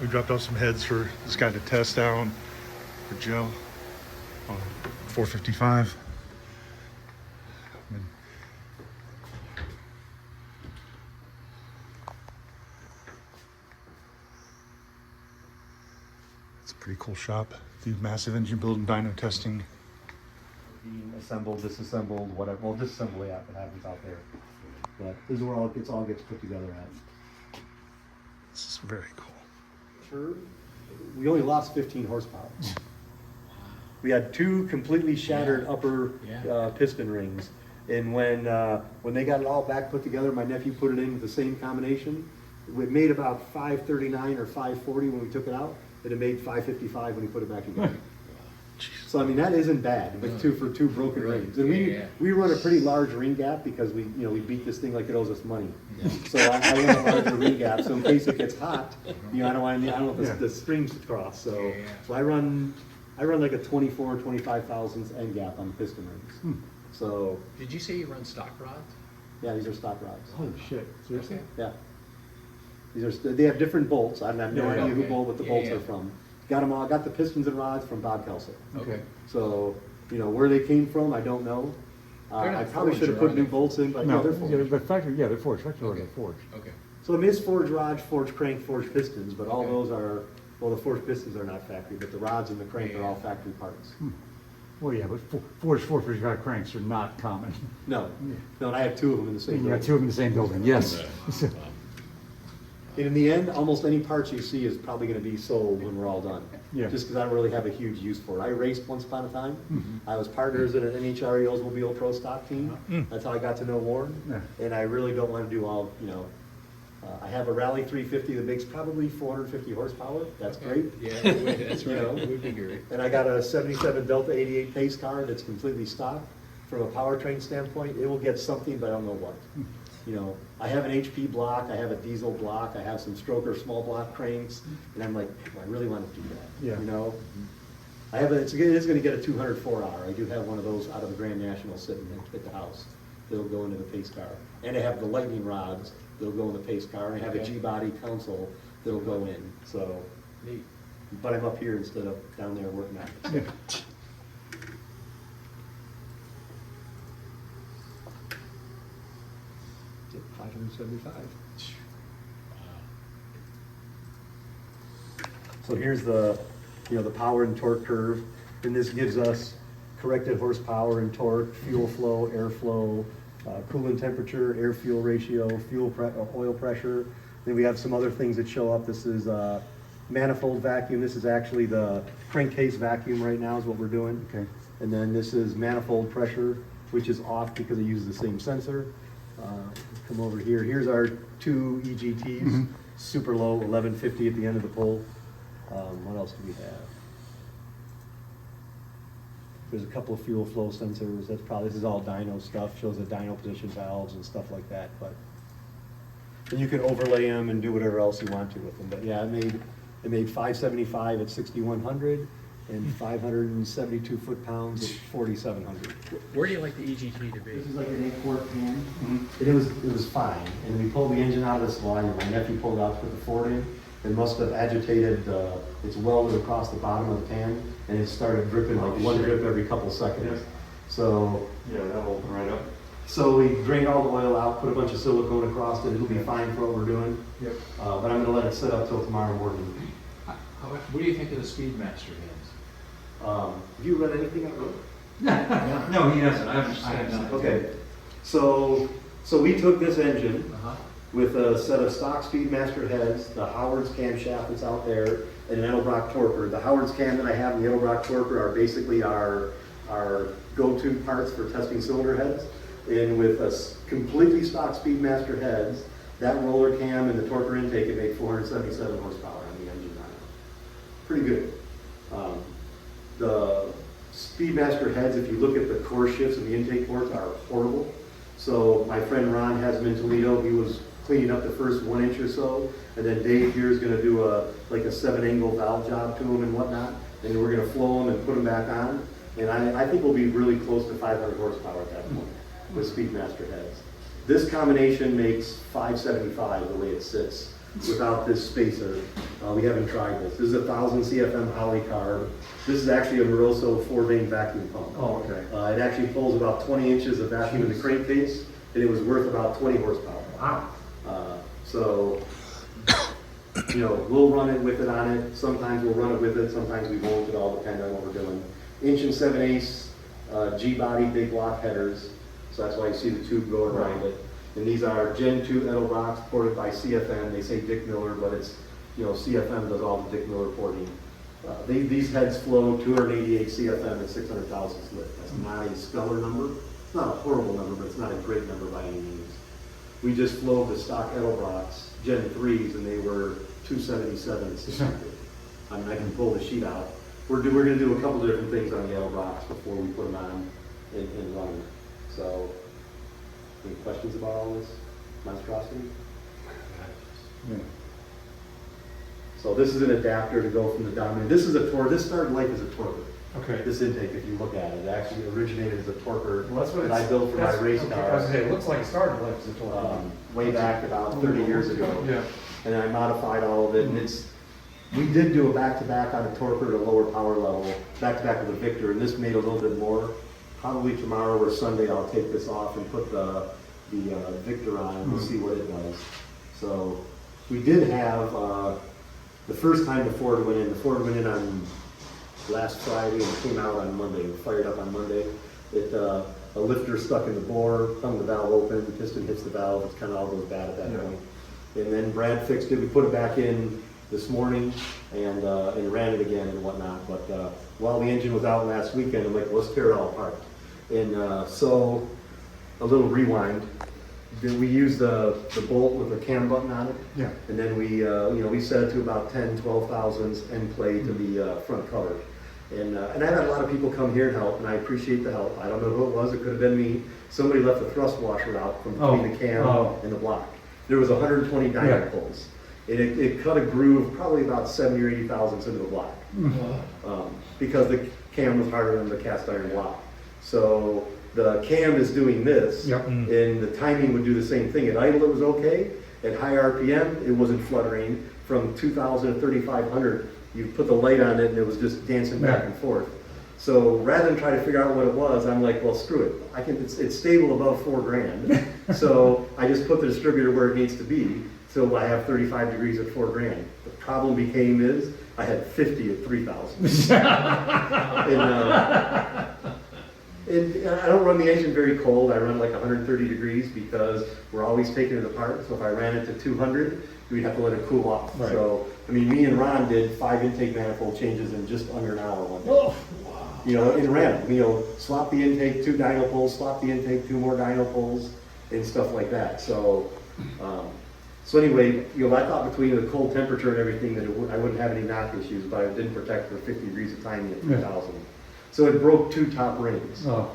We dropped off some heads for this guy to test down for Joe on 455. It's a pretty cool shop. Do massive engine build and dyno testing. Being assembled, disassembled, whatever. Well, disassembly that happens out there. But this is where all gets put together at. This is very cool. Sure. We only lost 15 horsepower. We had two completely shattered upper piston rings, and when they got it all back put together, my nephew put it in with the same combination. It made about 539 or 540 when we took it out, and it made 555 when we put it back together. So I mean that isn't bad, but for two broken rings, and we run a pretty large ring gap because we beat this thing like it owes us money. Yeah. So I run a larger ring gap, so in case it gets hot, I don't want the strings to cross. So I run like a 24-25 thousandths end gap on the piston rings. So did you say you run stock rods? Yeah, these are stock rods. Holy shit! Seriously? Okay. Yeah. They have different bolts. I have no idea what the bolts are from. Got them all. Got the pistons and rods from Bob Kelso. Okay. So where they came from, I don't know. I probably should have put new bolts in, but No, they're forged. they're factory. Yeah, they're forged. Factory orders are forged. Okay. So it is forged rods, forged crank, forged pistons, but all those are the forged pistons are not factory, but the rods and the crank are all factory parts. Well, yeah, but forged 455 cranks are not common. No, and I have two of them in the same. Yeah, two of them in the same building. Yes. And in the end, almost any parts you see is probably going to be sold when we're all done. Yeah. Just because I don't really have a huge use for it. I raced once upon a time. I was partners in an NHRA Oldsmobile Pro Stock team. That's how I got to know Warren. Yeah. And I really don't want to do all, I have a Rally 350 that makes probably 450 horsepower. That's great. Yeah, that's right. It would be great. And I got a 77 Delta 88 pace car that's completely stock. From a powertrain standpoint, it will get something, but I don't know what. I have an HP block, I have a diesel block, I have some stroker small block cranks, and I'm like, I really want to do that. Yeah. I have it is going to get a 204R. I do have one of those out of the Grand National sitting at the house. It'll go into the pace car. And I have the lightning rods that'll go in the pace car, and I have a G-body console that'll go in. So, neat. But I'm up here instead of down there working on it. Yeah. Yep, 575. So here's the power and torque curve, and this gives us corrected horsepower and torque, fuel flow, airflow, coolant temperature, air-fuel ratio, oil pressure. Then we have some other things that show up. This is manifold vacuum. This is actually the crankcase vacuum right now is what we're doing. Okay. And then this is manifold pressure, which is off because it uses the same sensor. Come over here. Here's our two EGTs, super low, 1150 at the end of the pole. What else do we have? There's a couple of fuel flow sensors. This is all dyno stuff. Shows the dyno position valves and stuff like that. But and you can overlay them and do whatever else you want to with them. But yeah, it made 575 at 6100 and 572 foot-pounds at 4700. Where do you like the EGT to be? This is like an 8-quart pan. And it was fine. And we pulled the engine out of this line. My nephew pulled out to put the Ford in. It must have agitated, it's welded across the bottom of the pan, and it started dripping like one drip every couple seconds. So Yeah, that'll open right up. So we drained all the oil out, put a bunch of silicone across it. It'll be fine for what we're doing. Yep. But I'm going to let it sit up till tomorrow morning. What do you think of the Speedmaster hands? Have you read anything I wrote? No, he hasn't. I haven't. Okay. So we took this engine with a set of stock Speedmaster heads, the Howard's camshaft that's out there, and an Edelbrock torquer. The Howard's cam that I have and the Edelbrock torquer are basically our go-to parts for testing cylinder heads. And with a completely stock Speedmaster heads, that roller cam and the torquer intake, it made 477 horsepower on the engine on it. Pretty good. The Speedmaster heads, if you look at the core shifts and the intake ports, are horrible. So my friend Ron has them in Toledo. He was cleaning up the first 1 inch or so, and then Dave here is going to do a 7-angle valve job to them and whatnot, and we're going to flow them and put them back on. And I think we'll be really close to 500 horsepower at that point with Speedmaster heads. This combination makes 575 the way it sits. without this spacer. We haven't tried this. This is a 1000 CFM Holley carb. This is actually a Moroso 4-vane vacuum pump. Oh, okay. It actually pulls about 20 inches of vacuum in the crankcase, and it was worth about 20 horsepower. Wow. So, you know, we'll run it with it on it. Sometimes we'll run it with it, sometimes we won't. It all depends on what we're doing. 1 7/8 G-body big block headers. So that's why you see the tube going around it. And these are Gen 2 Edelbrox ported by CFM. They say Dick Miller, but it's, you know, CFM does all the Dick Miller porting. These heads flow 288 CFM at 600,000 slip. That's not a stellar number. It's not a horrible number, but it's not a great number by any means. We just flowed the stock Edelbrox Gen 3s, and they were 277 at 600. I mean, I can pull the sheet out. We're going to do a couple different things on the Edelbrox before we put them on and run them. So, any questions about all this monstrosity? Yeah. So this is an adapter to go from the dominant. This is a torque. This started life as a torquer. Okay. This intake, if you look at it, actually originated as a torquer Well, that's what that I built for my race okay. I was cars gonna say, it looks like it started like as a torque. way back about 30 years ago. Yeah. And I modified all of it, and we did do a back-to-back on a torquer at a lower power level, back-to-back with a Victor, and this made a little bit more. Probably tomorrow or Sunday, I'll take this off and put the Victor on, and we'll see what it does. So we did have, the first time the Ford went in on last Friday and came out on Monday, it fired up on Monday. A lifter stuck in the bore, hung the valve open, the piston hits the valve, it's kind of all goes bad at that point. And then Brad fixed it, we put it back in this morning and ran it again and whatnot. But while the engine was out last weekend, I'm like, let's tear it all apart. And so, a little rewind. Then we used the bolt with the cam button on it. Yeah. And then we, we set it to about 10, 12 thousandths end play to the front cover. And I've had a lot of people come here and help, and I appreciate the help. I don't know who it was, it could have been me. Somebody left the thrust washer out from between the cam and the block. There was 120 dyno pulls. And it cut a groove probably about 70 or 80 thousandths into the block. Because the cam was harder than the cast iron block. So the cam is doing this, and the timing would do the same thing. At idle, it was okay. At high RPM, it wasn't fluttering. From 2,000 to 3,500, you put the light on it, and it was just dancing back and forth. So rather than try to figure out what it was, I'm like, well, screw it. It's stable above $4,000. So I just put the distributor where it needs to be. So I have 35 degrees at $4,000. The problem became I had 50 at 3,000. And I don't run the engine very cold. I run like 130 degrees because we're always taking it apart. So if I ran it to 200, we'd have to let it cool off. Right. So, I mean, me and Ron did 5 intake manifold changes in just under an hour one day. Oh, wow. You know, in random, swap the intake, 2 dyno poles, swap the intake, 2 more dyno poles, and stuff like that. So, anyway, I thought between the cold temperature and everything that I wouldn't have any knock issues, but I didn't protect for 50 degrees of timing at 3,000. So it broke 2 top rings. Oh.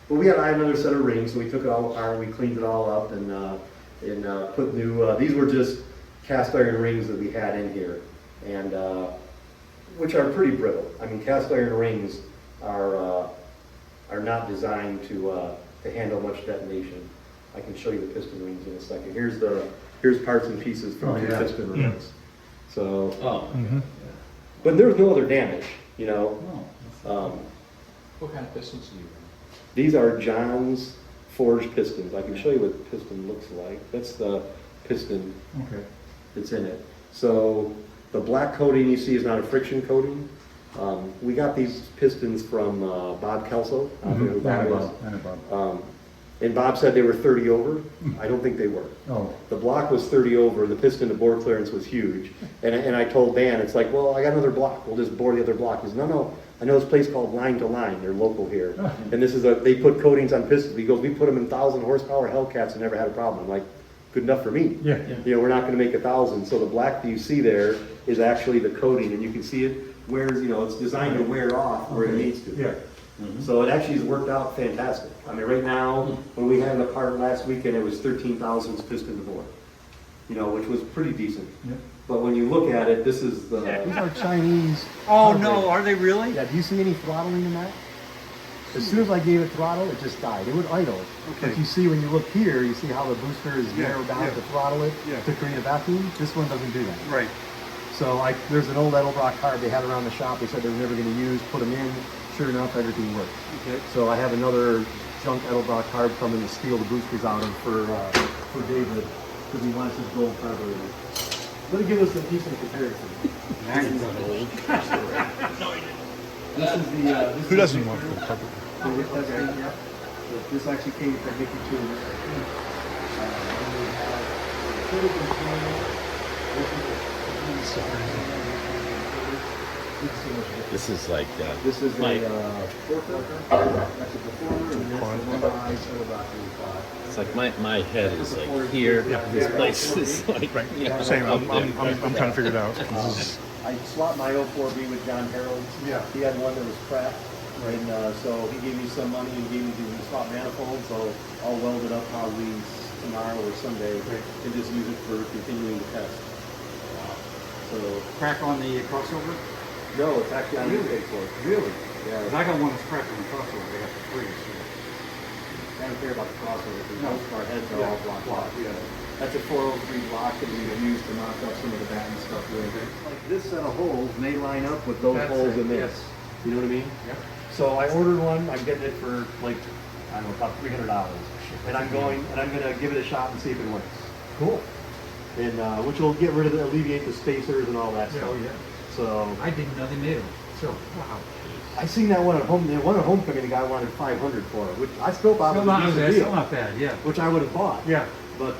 But I had another set of rings, so we took it all apart, we cleaned it all up, and put new. These were just cast iron rings that we had in here, and which are pretty brittle. I mean, cast iron rings are not designed to handle much detonation. I can show you the piston rings in a second. Here's parts and pieces from the piston rings. So, but there was no other damage, you know. What kind of pistons do you run? These are John's forged pistons. I can show you what the piston looks like. That's the piston that's in it. So the black coating you see is not a friction coating. We got these pistons from Bob Kelso. I don't know who Bob is. And Bob said they were 30 over. I don't think they were. Oh. The block was 30 over, the piston to bore clearance was huge. And I told Dan, it's like, well, I got another block, we'll just bore the other block. He says, no, I know this place called Line to Line, they're local here. And this is they put coatings on pistons. He goes, we put them in 1,000 horsepower Hellcats and never had a problem. I'm like, good enough for me. Yeah. You know, we're not gonna make 1,000. So the black that you see there is actually the coating, and you can see it wears, it's designed to wear off where it needs to. Yeah. So it actually has worked out fantastic. I mean, right now, when we had it apart last weekend, it was 13 thousandths piston to bore, which was pretty decent. Yep. But when you look at it, this is the... These are Chinese. Oh no, are they really? Yeah, do you see any throttling in that? As soon as I gave it throttle, it just died. It would idle. Okay. But you see when you look here, you see how the booster is Yeah, narrowed down yeah. to throttle it Yeah. to create a vacuum. This one doesn't do that. Right. So there's an old Edelbrock carb they had around the shop. They said they were never going to use. Put them in. Sure enough, everything worked. Okay. So I have another junk Edelbrock carb coming to steal the boosters out of for David because he wants his gold carburetor. Let me give us a decent comparison. This is the Who doesn't want the carpet? This actually came from Mickey Tuner. This is like This is my, a four-filter. That's a performer, and that's the one eye it's like my head is like here. This place is like you know, Same. up I'm there. trying to figure it out. This is, I swapped my 04B with John Harold. Yeah. He had one that was cracked, and so he gave me some money and gave me the swap manifold, so I'll weld it up probably tomorrow or Sunday and just use it for continuing the test. So, Crack on the crossover? no, it's actually on the intake port. Really? Yeah. Because I got one that's cracked on the crossover, they got the freeze. I don't care about the crossover, because No. most of our heads are all blocked off. That's a 403 block that we use to knock up some of the batten stuff with. Like this set of holes may line up with those That's holes it, in this. yes. You know what I mean? Yep. So I ordered one. I'm getting it for like, I don't know, about $300. And I'm gonna give it a shot and see if it works. Cool. And which will get rid of alleviate the spacers and all that stuff. yeah. So I didn't know they made them. So, wow. I seen that one at home. The one at homecoming, the guy wanted $500 for it, which I still thought Still was a not, decent that's deal, still not bad, yeah. which I would have bought. Yeah. But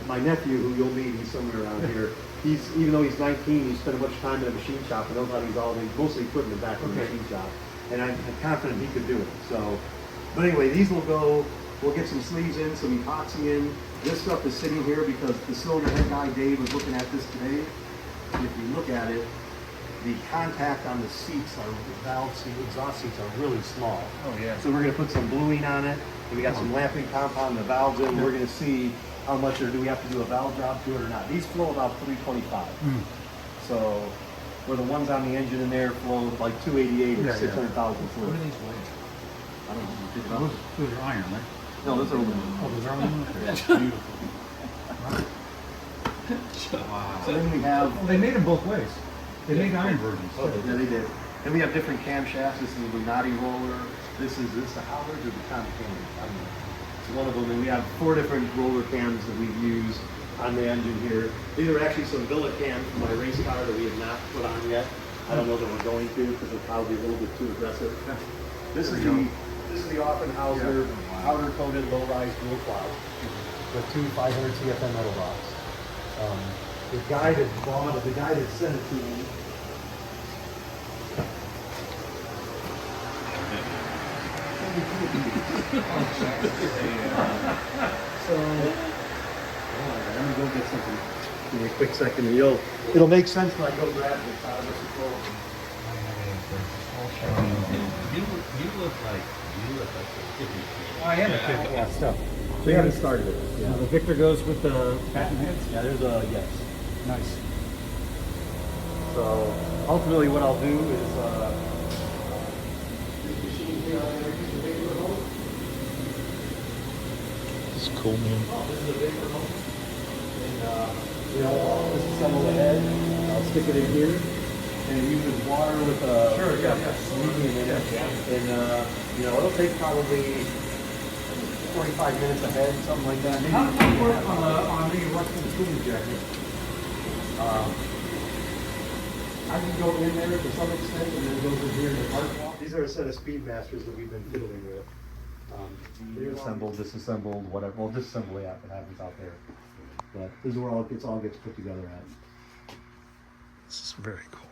my nephew, who you'll meet, he's somewhere around here. He's even though he's 19, he spent a bunch of time in a machine shop and knows how to use all the mostly equipment back in the Okay. machine shop. And I'm confident he could do it. So, but anyway, these will go. We'll get some sleeves in, some epoxy in. This stuff is sitting here because the cylinder head guy Dave was looking at this today. If you look at it, the contact on the seats, the valve seat, exhaust seats are really small. Oh, yeah. So we're gonna put some bluing on it. And we got some lamping compound in the valves in. We're gonna see how much, or do we have to do a valve job to it or not. These flow about 325. So, where the ones on the engine in there flow like 288 or Yeah, yeah. 600,000 What fluid. are these weighs? I don't know. Pick it up. Those are iron, right? No, those are aluminum. Oh, those are aluminum? That's beautiful. Wow. So then we have, Well, they made them both ways. They made iron versions. yeah, they did. Then we have different camshafts. This is the Lunati roller. This is the Howard or the Tom Cam? I don't know. It's one of them. And we have 4 different roller cams that we've used on the engine here. These are actually some billet cams from my race car that we have not put on yet. I don't know that we're going to because it'll probably be a little bit too aggressive. This is the Offenhauser powder coated low rise dual plow with 2 500 CFM metal rods. The guy that bought it, the guy that sent it to me. So, let me go get something. Give me a quick second. It'll make sense when I go grab this out of this control. You look like a I am a kid. Yeah, stuff. We haven't started it. Yeah. The Victor goes with the patent heads? Yeah, there's a yes. Nice. So ultimately, what I'll do is this machine here. this is cool, man. This is a big remote, and I'll disassemble the head. I'll stick it in here, and it uses water with a Sure, yeah. medium in it, and it'll take probably 45 minutes ahead, something like that. Maybe How does that work on the Western cooling jacket? I can go in there to some extent, and then it goes in here in the park wall. These are a set of Speedmasters that we've been fiddling with. They're assembled, disassembled, whatever. Well, disassemble it happens out there. But this is where it all gets put together at. This is very cool.